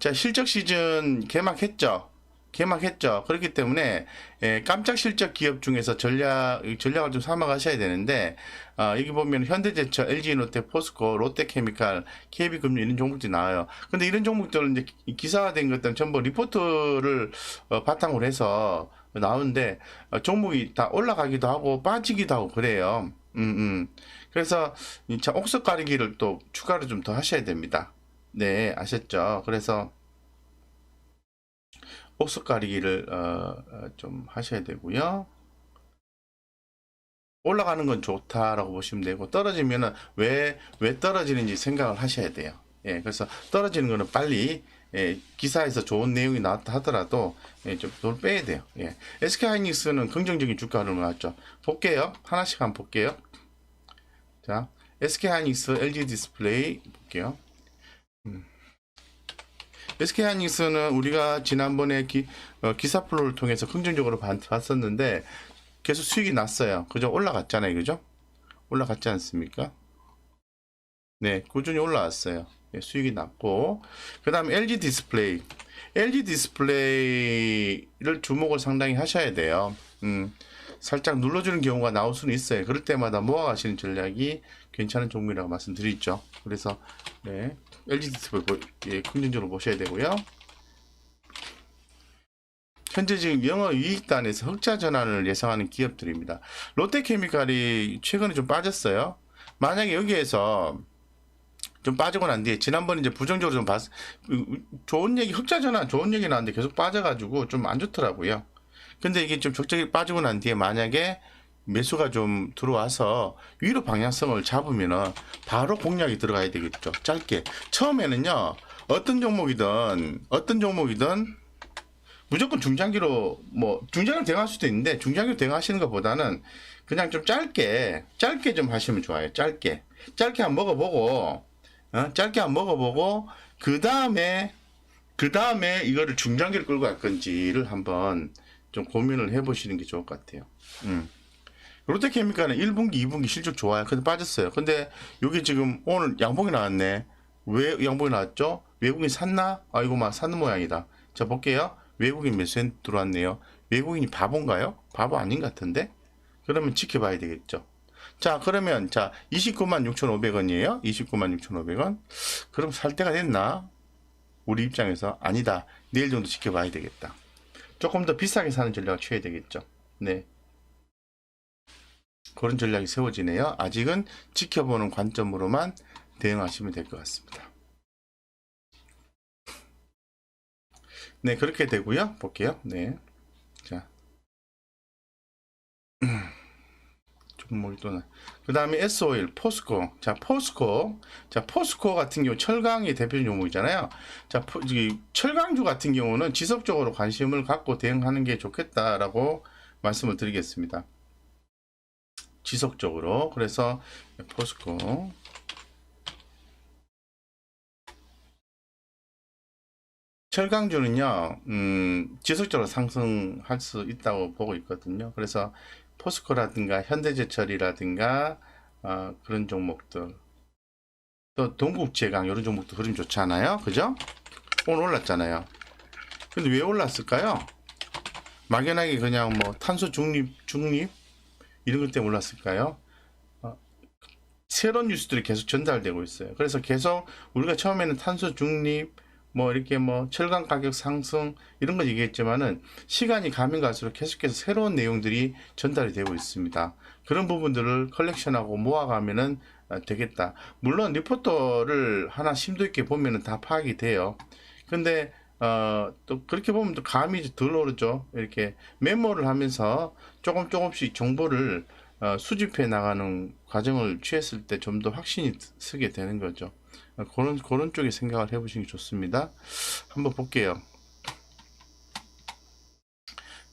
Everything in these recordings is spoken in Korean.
자, 실적 시즌 개막했죠. 개막했죠. 그렇기 때문에 깜짝 실적 기업 중에서 전략을 좀 삼아가셔야 되는데 여기 보면 현대제철, LG노태, 포스코, 롯데케미칼, KB금융 이런 종목들이 나와요. 근데 이런 종목들은 이제 기사화된 것들은 전부 리포트를 바탕으로 해서 나오는데 종목이 다 올라가기도 하고 빠지기도 하고 그래요. 그래서 자, 옥석 가리기를 또 추가로 좀 더 하셔야 됩니다. 네, 아셨죠? 그래서 옥석 가리기를 좀 하셔야 되고요. 올라가는 건 좋다라고 보시면 되고 떨어지면은 왜 떨어지는지 생각을 하셔야 돼요. 예, 그래서 떨어지는 거는 빨리 기사에서 좋은 내용이 나왔다 하더라도 좀 돈을 빼야 돼요. 예. SK하이닉스는 긍정적인 주가 흐름을 나왔죠. 볼게요. 하나씩 한번 볼게요. 자, SK하이닉스, LG디스플레이 볼게요. SK하이닉스는 우리가 지난번에 기사 플로우를 통해서 긍정적으로 봤었는데 계속 수익이 났어요. 그죠? 올라갔잖아요. 그죠? 올라갔지 않습니까? 네, 꾸준히 올라왔어요. 네, 수익이 났고 그 다음에 LG 디스플레이. LG 디스플레이를 주목을 상당히 하셔야 돼요. 살짝 눌러주는 경우가 나올 수는 있어요. 그럴 때마다 모아가시는 전략이 괜찮은 종목이라고 말씀드리죠. 그래서 네, LG 디스플레이 예, 긍정적으로 보셔야 되고요. 현재 지금 영업이익단에서 흑자 전환을 예상하는 기업들입니다. 롯데케미칼이 최근에 좀 빠졌어요. 만약에 여기에서 좀 빠지고 난 뒤에 지난번에 이제 부정적으로 좀 좋은 얘기 흑자 전환 좋은 얘기 나왔는데 계속 빠져가지고 좀 안 좋더라고요. 근데 이게 좀 적절히 빠지고 난 뒤에 만약에 매수가 좀 들어와서 위로 방향성을 잡으면은 바로 공략이 들어가야 되겠죠. 짧게 처음에는요 어떤 종목이든 무조건 중장기로 중장기로 대응할 수도 있는데 중장기로 대응하시는 것보다는 그냥 좀 짧게 좀 하시면 좋아요. 짧게 한번 먹어보고 짧게 한번 먹어보고 그 다음에 이거를 중장기로 끌고 갈 건지를 한번 좀 고민을 해보시는 게 좋을 것 같아요. 롯데케미칼은 1분기, 2분기 실적 좋아요. 근데 빠졌어요. 근데 여기 지금 오늘 양봉이 나왔네. 왜 양봉이 나왔죠? 외국인 샀나? 아이고 막 사는 모양이다. 자 볼게요. 외국인 매수에 들어왔네요. 외국인이 바본가요? 바보 아닌 것 같은데? 그러면 지켜봐야 되겠죠. 자 그러면 자 29만 6,500원이에요. 29만 6,500원. 그럼 살 때가 됐나? 우리 입장에서 아니다. 내일 정도 지켜봐야 되겠다. 조금 더 비싸게 사는 전략을 취해야 되겠죠. 네. 그런 전략이 세워지네요. 아직은 지켜보는 관점으로만 대응하시면 될 것 같습니다. 네, 그렇게 되고요. 볼게요. 네. 자. 종목이 또 그 다음에 S-오일, 포스코. 자, 포스코. 자, 포스코 같은 경우 철강이 대표적인 종목이잖아요. 자, 철강주 같은 경우는 지속적으로 관심을 갖고 대응하는 게 좋겠다라고 말씀을 드리겠습니다. 지속적으로. 그래서 포스코. 철강주는요, 지속적으로 상승할 수 있다고 보고 있거든요. 그래서 포스코라든가 현대제철이라든가 그런 종목들, 또 동국제강 이런 종목도 흐름 좋잖아요. 그죠? 오늘 올랐잖아요. 근데 왜 올랐을까요? 막연하게 그냥 탄소 중립 이런 것 때문에 올랐을까요? 새로운 뉴스들이 계속 전달되고 있어요. 그래서 계속 우리가 처음에는 탄소 중립, 이렇게 철강 가격 상승 이런 거 얘기했지만은 시간이 가면 갈수록 계속해서 새로운 내용들이 전달이 되고 있습니다. 그런 부분들을 컬렉션하고 모아가면은 되겠다. 물론 리포터를 하나 심도 있게 보면은 다 파악이 돼요. 근데 또 그렇게 보면 또 감이 덜 오르죠. 이렇게 메모를 하면서 조금씩 정보를 수집해 나가는 과정을 취했을 때 좀 더 확신이 서게 되는 거죠. 그런 쪽에 생각을 해보시는 게 좋습니다. 한번 볼게요.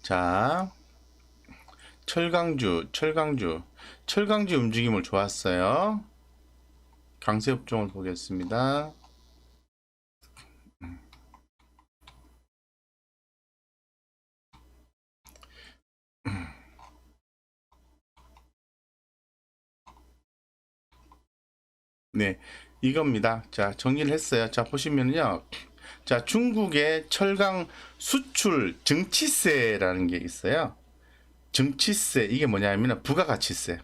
자, 철강주 움직임을 좋았어요. 강세 업종을 보겠습니다. 네, 이겁니다. 자, 정리를 했어요. 자, 보시면요. 자, 중국의 철강 수출 증치세라는 게 있어요. 증치세, 이게 뭐냐면 부가가치세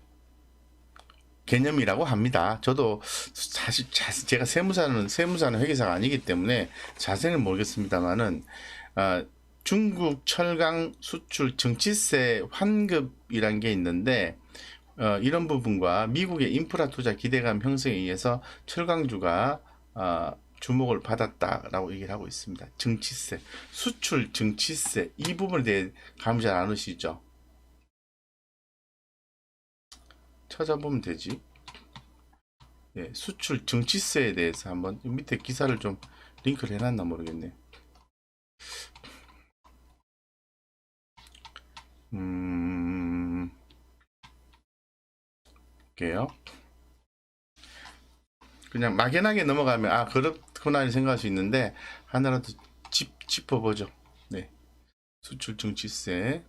개념이라고 합니다. 저도 사실 제가 세무사는 회계사가 아니기 때문에 자세는 모르겠습니다만은 중국 철강 수출 증치세 환급이란 게 있는데 이런 부분과 미국의 인프라 투자 기대감 형성에 의해서 철강주가 주목을 받았다라고 얘기를 하고 있습니다. 증치세, 수출 증치세 이 부분에 대해 감이 잘 안 오시죠? 찾아보면 되지. 예, 수출 증치세에 대해서 한번 밑에 기사를 좀 링크를 해놨나 모르겠네. 볼게요. 그냥 막연하게 넘어가면 그렇구나 생각할 수 있는데 하나라도 짚어보죠. 네, 수출 증치세.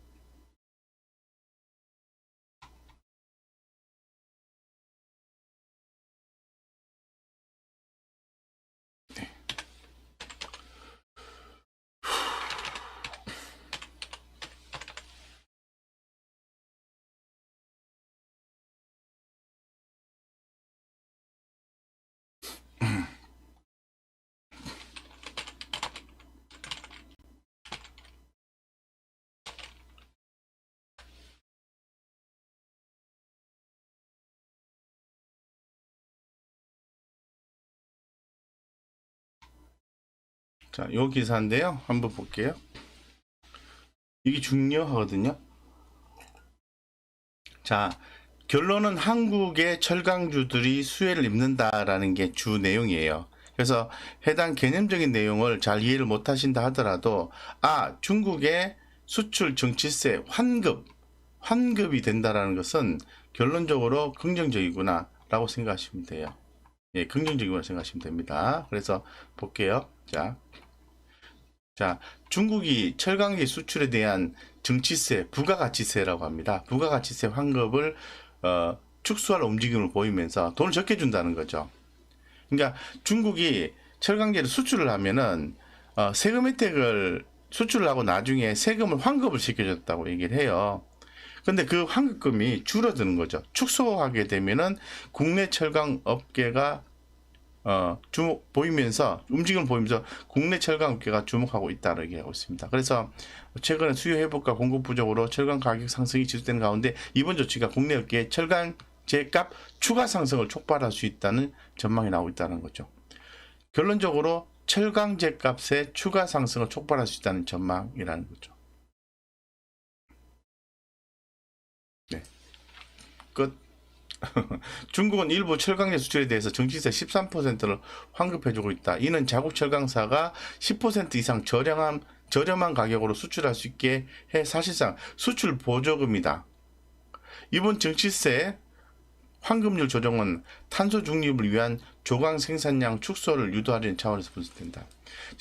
자, 요 기사인데요. 한번 볼게요. 이게 중요하거든요. 자, 결론은 한국의 철강주들이 수혜를 입는다라는 게 주 내용이에요. 그래서 해당 개념적인 내용을 잘 이해를 못 하신다 하더라도 중국의 수출 정치세 환급이 된다라는 것은 결론적으로 긍정적이구나 라고 생각하시면 돼요. 예, 긍정적이구나 생각하시면 됩니다. 그래서 볼게요. 자, 중국이 철강기 수출에 대한 증치세, 부가가치세라고 합니다. 부가가치세 환급을 축소할 움직임을 보이면서 돈을 적게 준다는 거죠. 그러니까 중국이 철강제를 수출을 하면은 세금 혜택을 수출을 하고 나중에 세금을 환급을 시켜줬다고 얘기를 해요. 근데 그 환급금이 줄어드는 거죠. 축소하게 되면은 국내 철강 업계가 움직임을 보이면서 국내 철강 업계가 주목하고 있다고 얘기하고 있습니다. 그래서 최근에 수요 회복과 공급 부족으로 철강 가격 상승이 지속되는 가운데 이번 조치가 국내 업계의 철강 제값 추가 상승을 촉발할 수 있다는 전망이 나오고 있다는 거죠. 결론적으로 철강 제값의 추가 상승을 촉발할 수 있다는 전망이라는 거죠. 네. 끝. 중국은 일부 철강제 수출에 대해서 정치세 13%를 환급해주고 있다. 이는 자국 철강사가 10% 이상 저렴한 가격으로 수출할 수 있게 해 사실상 수출 보조금이다. 이번 정치세 환급률 조정은 탄소 중립을 위한 조강 생산량 축소를 유도하려는 차원에서 분석된다.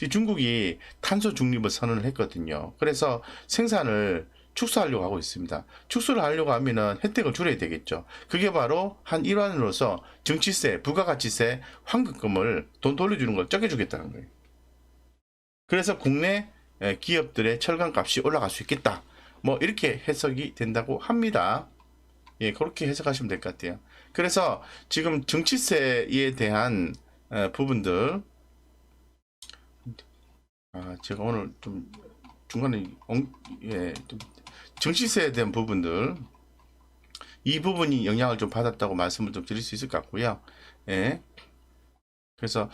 중국이 탄소 중립을 선언을 했거든요. 그래서 생산을 축소하려고 하고 있습니다. 축소를 하려고 하면은 혜택을 줄여야 되겠죠. 그게 바로 한 일환으로서 정치세, 부가가치세, 환급금을 돈 돌려주는 걸 적게 주겠다는 거예요. 그래서 국내 기업들의 철강값이 올라갈 수 있겠다. 뭐 이렇게 해석이 된다고 합니다. 예, 그렇게 해석하시면 될 것 같아요. 그래서 지금 정치세에 대한 부분들 제가 오늘 좀 중간에 좀 정치세에 대한 부분들 이 부분이 영향을 좀 받았다고 말씀을 좀 드릴 수 있을 것 같고요. 예. 그래서